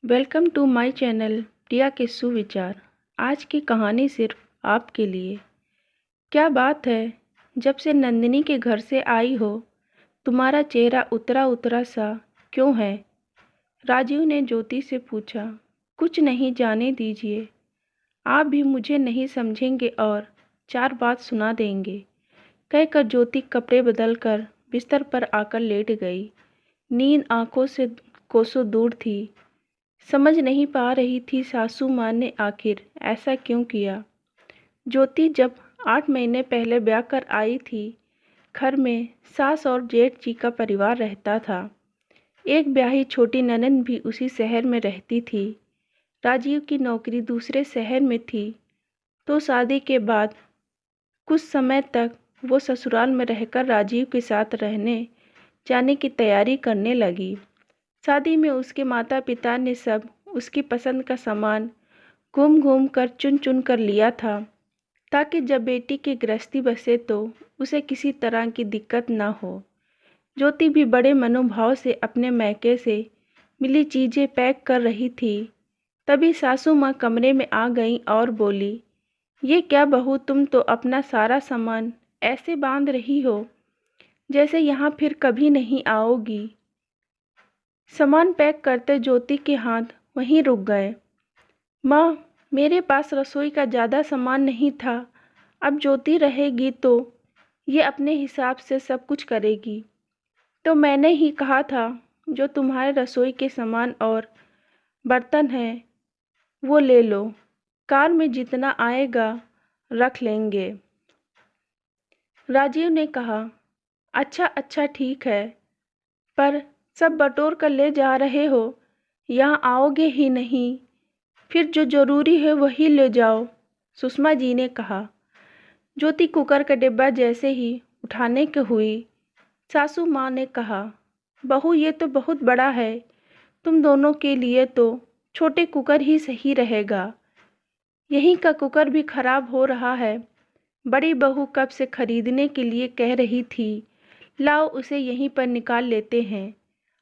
Welcome to my channel प्रिया के सुविचार। आज की कहानी सिर्फ आपके लिए। क्या बात है, जब से नंदिनी के घर से आई हो तुम्हारा चेहरा उतरा उतरा सा क्यों है? राजीव ने ज्योति से पूछा। कुछ नहीं, जाने दीजिए। आप भी मुझे नहीं समझेंगे और चार बात सुना देंगे, कहकर ज्योति कपड़े बदलकर बिस्तर पर आकर लेट गई। नींद आंखों से कोसों दूर थी। समझ नहीं पा रही थी सासू माँ ने आखिर ऐसा क्यों किया। ज्योति जब 8 महीने पहले ब्याह कर आई थी, घर में सास और जेठ जी का परिवार रहता था। एक ब्याही छोटी ननद भी उसी शहर में रहती थी। राजीव की नौकरी दूसरे शहर में थी, तो शादी के बाद कुछ समय तक वो ससुराल में रहकर राजीव के साथ रहने जाने की तैयारी करने लगी। शादी में उसके माता पिता ने सब उसकी पसंद का सामान घूम घूम कर चुन चुन कर लिया था, ताकि जब बेटी की गृहस्थी बसे तो उसे किसी तरह की दिक्कत ना हो। ज्योति भी बड़े मनोभाव से अपने मैके से मिली चीज़ें पैक कर रही थी। तभी सासू माँ कमरे में आ गई और बोली, ये क्या बहू, तुम तो अपना सारा सामान ऐसे बांध रही हो जैसे यहाँ फिर कभी नहीं आओगी। सामान पैक करते ज्योति के हाथ वहीं रुक गए। माँ, मेरे पास रसोई का ज़्यादा सामान नहीं था। अब ज्योति रहेगी तो ये अपने हिसाब से सब कुछ करेगी। तो मैंने ही कहा था, जो तुम्हारे रसोई के सामान और बर्तन हैं वो ले लो, कार में जितना आएगा रख लेंगे। राजीव ने कहा, अच्छा अच्छा ठीक है, पर सब बटोर कर ले जा रहे हो, यहाँ आओगे ही नहीं, फिर जो ज़रूरी है वही ले जाओ, सुषमा जी ने कहा। ज्योति कुकर का डिब्बा जैसे ही उठाने के हुई, सासू माँ ने कहा, बहू ये तो बहुत बड़ा है, तुम दोनों के लिए तो छोटे कुकर ही सही रहेगा। यहीं का कुकर भी खराब हो रहा है। बड़ी बहू कब से खरीदने के लिए कह रही थी, लाओ उसे यहीं पर निकाल लेते हैं,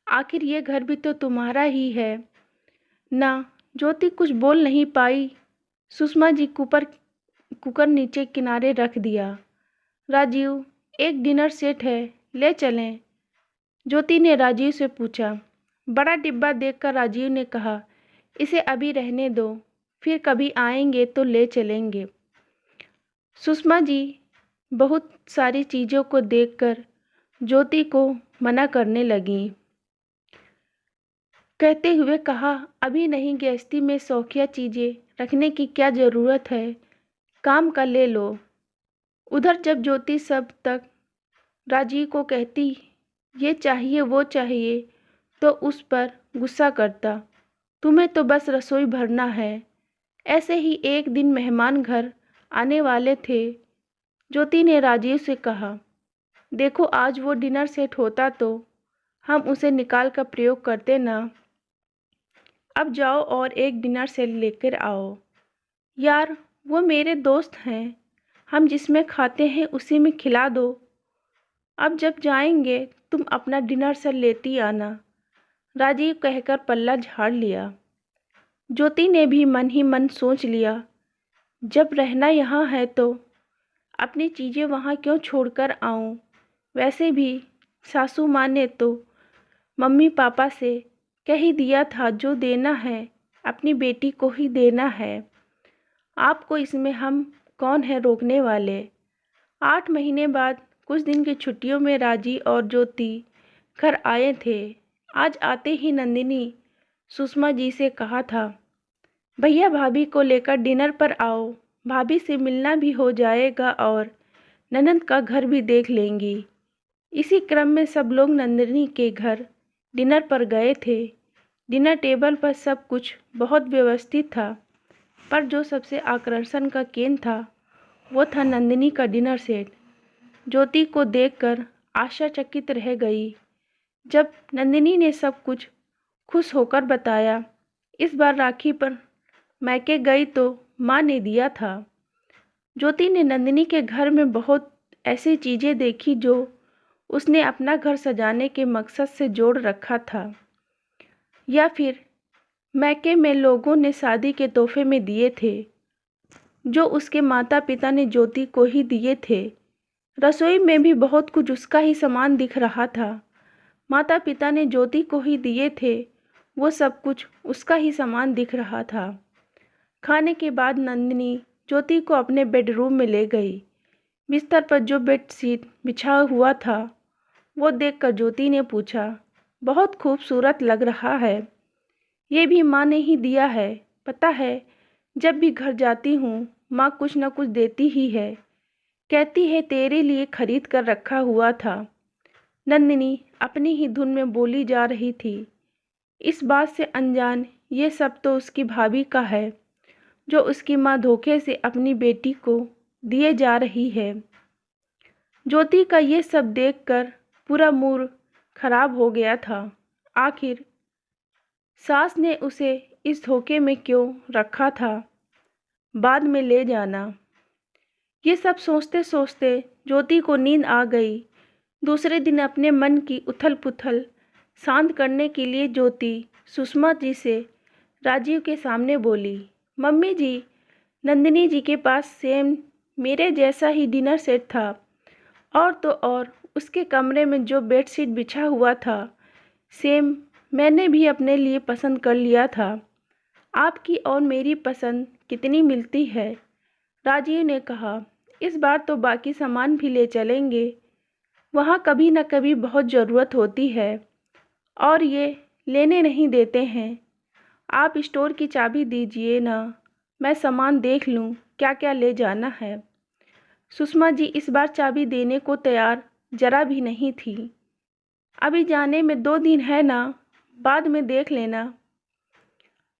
आखिर ये घर भी तो तुम्हारा ही है ना। ज्योति कुछ बोल नहीं पाई। सुषमा जी कुकर नीचे किनारे रख दिया। राजीव, एक डिनर सेट है, ले चलें? ज्योति ने राजीव से पूछा। बड़ा डिब्बा देखकर राजीव ने कहा, इसे अभी रहने दो, फिर कभी आएंगे तो ले चलेंगे। सुषमा जी बहुत सारी चीज़ों को देखकर ज्योति को मना करने लगीं, कहते हुए कहा, अभी नहीं, गृहस्थी में शौकिया चीज़ें रखने की क्या ज़रूरत है, काम का ले लो। उधर जब ज्योति सब तक राजीव को कहती ये चाहिए वो चाहिए, तो उस पर गुस्सा करता, तुम्हें तो बस रसोई भरना है। ऐसे ही एक दिन मेहमान घर आने वाले थे। ज्योति ने राजीव से कहा, देखो आज वो डिनर सेट होता तो हम उसे निकाल कर प्रयोग करते ना। अब जाओ और एक डिनर सेट लेकर आओ। यार, वो मेरे दोस्त हैं, हम जिसमें खाते हैं उसी में खिला दो। अब जब जाएंगे तुम अपना डिनर सेट लेती आना, राजीव कहकर पल्ला झाड़ लिया। ज्योति ने भी मन ही मन सोच लिया, जब रहना यहाँ है तो अपनी चीज़ें वहाँ क्यों छोड़कर आऊँ। वैसे भी सासू माँ ने तो मम्मी पापा से कह ही दिया था, जो देना है अपनी बेटी को ही देना है। आपको इसमें हम कौन है रोकने वाले। 8 महीने बाद कुछ दिन की छुट्टियों में राजी और ज्योति घर आए थे। आज आते ही नंदिनी सुषमा जी से कहा था, भैया भाभी को लेकर डिनर पर आओ, भाभी से मिलना भी हो जाएगा और ननद का घर भी देख लेंगी। इसी क्रम में सब लोग नंदिनी के घर डिनर पर गए थे। डिनर टेबल पर सब कुछ बहुत व्यवस्थित था, पर जो सबसे आकर्षण का केंद्र था वो था नंदिनी का डिनर सेट। ज्योति को देखकर आश्चर्यचकित रह गई। जब नंदिनी ने सब कुछ खुश होकर बताया, इस बार राखी पर मैके गई तो माँ ने दिया था। ज्योति ने नंदिनी के घर में बहुत ऐसी चीज़ें देखी जो उसने अपना घर सजाने के मकसद से जोड़ रखा था, या फिर मैके में लोगों ने शादी के तोहफे में दिए थे, जो उसके माता पिता ने ज्योति को ही दिए थे। रसोई में भी बहुत कुछ उसका ही सामान दिख रहा था। माता पिता ने ज्योति को ही दिए थे, वो सब कुछ उसका ही सामान दिख रहा था। खाने के बाद नंदिनी ज्योति को अपने बेडरूम में ले गई। बिस्तर पर जो बेडशीट बिछा हुआ था वो देखकर ज्योति ने पूछा, बहुत खूबसूरत लग रहा है। ये भी माँ ने ही दिया है। पता है, जब भी घर जाती हूँ माँ कुछ न कुछ देती ही है। कहती है तेरे लिए खरीद कर रखा हुआ था। नंदिनी अपनी ही धुन में बोली जा रही थी, इस बात से अनजान ये सब तो उसकी भाभी का है, जो उसकी माँ धोखे से अपनी बेटी को दिए जा रही है। ज्योति का ये सब देखकर पूरा मूड खराब हो गया था। आखिर सास ने उसे इस धोखे में क्यों रखा था, बाद में ले जाना। ये सब सोचते सोचते ज्योति को नींद आ गई। दूसरे दिन अपने मन की उथल पुथल शांत करने के लिए ज्योति सुषमा जी से राजीव के सामने बोली, मम्मी जी, नंदिनी जी के पास सेम मेरे जैसा ही डिनर सेट था, और तो और उसके कमरे में जो बेडशीट बिछा हुआ था सेम मैंने भी अपने लिए पसंद कर लिया था। आपकी और मेरी पसंद कितनी मिलती है। राजीव ने कहा, इस बार तो बाकी सामान भी ले चलेंगे, वहाँ कभी न कभी बहुत ज़रूरत होती है और ये लेने नहीं देते हैं। आप स्टोर की चाबी दीजिए ना, मैं सामान देख लूँ क्या क्या ले जाना है। सुषमा जी इस बार चाबी देने को तैयार जरा भी नहीं थी। अभी जाने में 2 दिन है ना, बाद में देख लेना।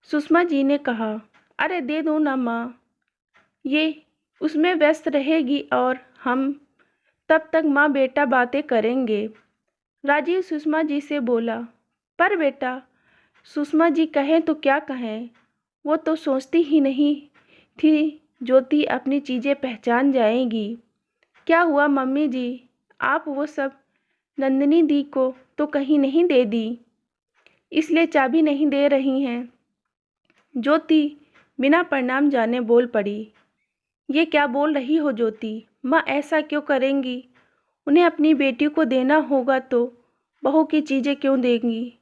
सुषमा जी ने कहा, अरे दे दो ना माँ, ये उसमें व्यस्त रहेगी और हम तब तक माँ बेटा बातें करेंगे। राजीव सुषमा जी से बोला, पर बेटा सुषमा जी कहें तो क्या कहें, वो तो सोचती ही नहीं थी ज्योति अपनी चीज़ें पहचान जाएगी। क्या हुआ मम्मी जी, आप वो सब नंदिनी दी को तो कहीं नहीं दे दी, इसलिए चाबी नहीं दे रही हैं। ज्योति बिना प्रणाम जाने बोल पड़ी, ये क्या बोल रही हो ज्योति, माँ ऐसा क्यों करेंगी, उन्हें अपनी बेटी को देना होगा तो बहू की चीज़ें क्यों देंगी,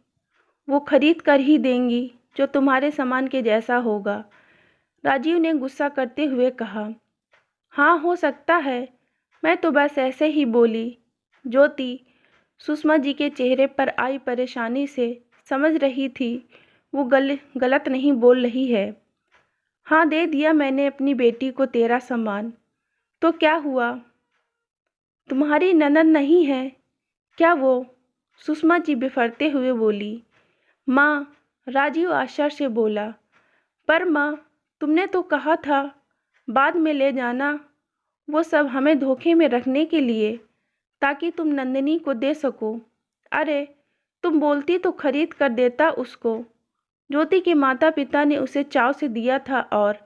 वो खरीद कर ही देंगी जो तुम्हारे सामान के जैसा होगा। राजीव ने गुस्सा करते हुए कहा, हाँ हो सकता है, मैं तो बस ऐसे ही बोली। ज्योति सुषमा जी के चेहरे पर आई परेशानी से समझ रही थी वो गलत नहीं बोल रही है। हाँ दे दिया मैंने अपनी बेटी को तेरा सामान, तो क्या हुआ, तुम्हारी ननद नहीं है क्या वो, सुषमा जी बिफरते हुए बोली। माँ, राजीव आश्चर्य से बोला, पर माँ तुमने तो कहा था बाद में ले जाना, वो सब हमें धोखे में रखने के लिए, ताकि तुम नंदिनी को दे सको। अरे तुम बोलती तो खरीद कर देता उसको। ज्योति के माता पिता ने उसे चाव से दिया था और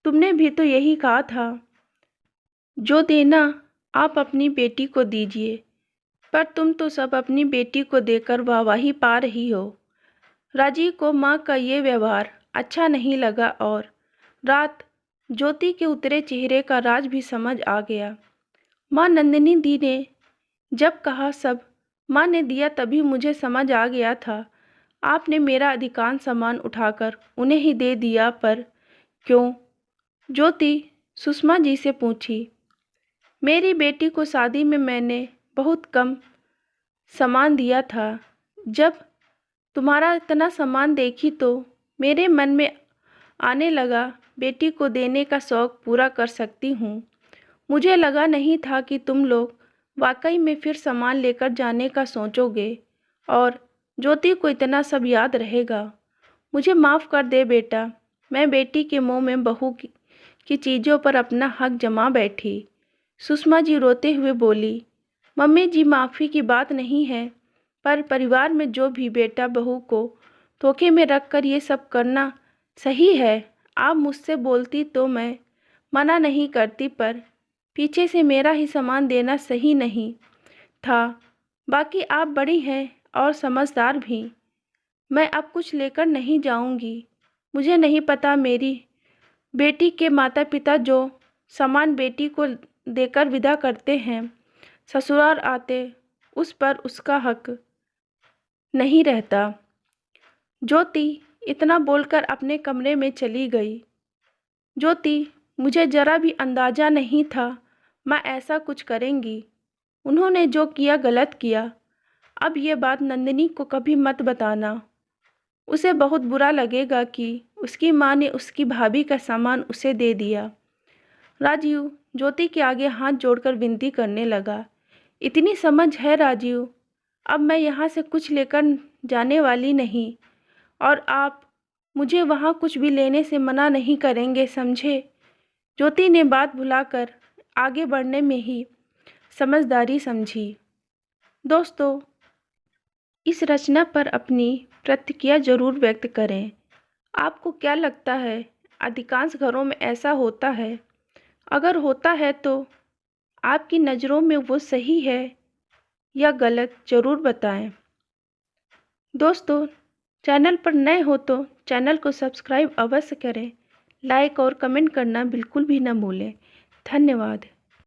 तुमने भी तो यही कहा था, जो देना आप अपनी बेटी को दीजिए, पर तुम तो सब अपनी बेटी को देकर वाहवाही पा रही हो। राजीव को माँ का ये व्यवहार अच्छा नहीं लगा और रात ज्योति के उतरे चेहरे का राज भी समझ आ गया। माँ नंदिनी दी ने जब कहा सब माँ ने दिया तभी मुझे समझ आ गया था, आपने मेरा अधिकांश सामान उठाकर उन्हें ही दे दिया, पर क्यों, ज्योति सुषमा जी से पूछी। मेरी बेटी को शादी में मैंने बहुत कम सामान दिया था, जब तुम्हारा इतना सामान देखी तो मेरे मन में आने लगा बेटी को देने का शौक़ पूरा कर सकती हूँ। मुझे लगा नहीं था कि तुम लोग वाकई में फिर सामान लेकर जाने का सोचोगे और ज्योति को इतना सब याद रहेगा। मुझे माफ़ कर दे बेटा, मैं बेटी के मुंह में बहू की चीज़ों पर अपना हक जमा बैठी। सुषमा जी रोते हुए बोली, मम्मी जी माफ़ी की बात नहीं है, पर परिवार में जो भी बेटा बहू को धोखे में रख कर ये सब करना सही है। आप मुझसे बोलती तो मैं मना नहीं करती, पर पीछे से मेरा ही सामान देना सही नहीं था। बाकी आप बड़ी हैं और समझदार भी, मैं अब कुछ लेकर नहीं जाऊंगी। मुझे नहीं पता मेरी बेटी के माता पिता जो सामान बेटी को देकर विदा करते हैं, ससुराल आते उस पर उसका हक नहीं रहता। ज्योति इतना बोलकर अपने कमरे में चली गई। ज्योति, मुझे जरा भी अंदाजा नहीं था मैं ऐसा कुछ करेंगी। उन्होंने जो किया गलत किया। अब ये बात नंदिनी को कभी मत बताना। उसे बहुत बुरा लगेगा कि उसकी माँ ने उसकी भाभी का सामान उसे दे दिया। राजीव ज्योति के आगे हाथ जोड़कर विनती करने लगा। इतनी समझ है राजीव, अब मैं यहाँ से कुछ लेकर जाने वाली नहीं और आप मुझे वहाँ कुछ भी लेने से मना नहीं करेंगे, समझे? ज्योति ने बात भुलाकर आगे बढ़ने में ही समझदारी समझी। दोस्तों, इस रचना पर अपनी प्रतिक्रिया जरूर व्यक्त करें। आपको क्या लगता है, अधिकांश घरों में ऐसा होता है? अगर होता है तो आपकी नज़रों में वो सही है या गलत, ज़रूर बताएं। दोस्तों, चैनल पर नए हो तो चैनल को सब्सक्राइब अवश्य करें। लाइक और कमेंट करना बिल्कुल भी न भूलें। धन्यवाद।